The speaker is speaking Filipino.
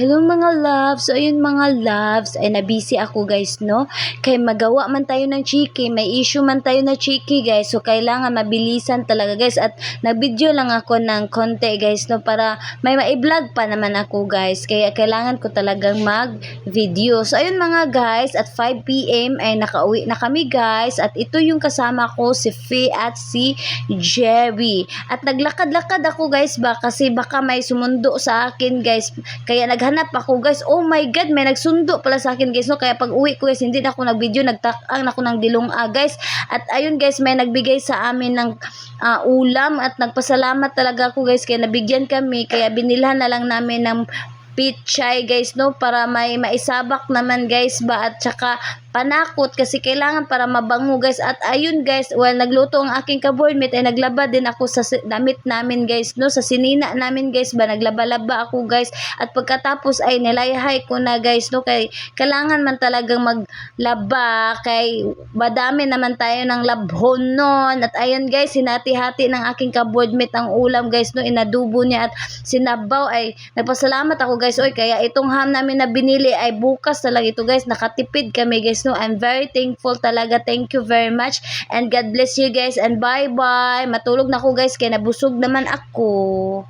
Hello mga loves. So ayun mga loves, ay nabisi ako guys, no? Kay magawa man tayo ng chiki, may issue man tayo na chiki guys. So kailangan mabilisan talaga guys. At nag-video lang ako ng konti guys, no? Para may ma-vlog pa naman ako guys. Kaya kailangan ko talagang mag-video. So ayun mga guys, at 5 PM ay nakauwi na kami guys. At ito yung kasama ko, si Fee at si Jerry. At naglakad-lakad ako guys ba, kasi baka may sumundo sa akin guys. Kaya naghanap ako guys. Oh my god, may nagsundo pala sa akin guys, no? Kaya pag uwi ko guys, hindi na ako nag-video, nagtakang ako ng dilong guys. At ayun guys, may nagbigay sa amin ng ulam at nagpasalamat talaga ako guys, kaya nabigyan kami. Kaya binilhan na lang namin ng pichay guys, no? Para may maisabak naman guys ba, at saka panakot kasi kailangan para mabango guys. At ayun guys, while nagluto ang aking ka-boardmate ay naglaba din ako sa damit namin guys, no? Sa sinina namin guys ba, naglaba-laba ako guys. At pagkatapos ay nilayhay ko na guys, no? Kay kailangan man talagang maglaba, kay madami naman tayo ng labhon nun. At ayun guys, hinati-hati ng aking ka-boardmate ang ulam guys, no? Inadubo niya at sinabaw. Ay nagpasalamat ako guys. Oy, kaya itong ham namin na binili ay bukas talaga ito guys, nakatipid kami guys, no? I'm very thankful talaga. Thank you very much and God bless you guys and bye bye. Matulog na ako guys, kaya nabusog naman ako.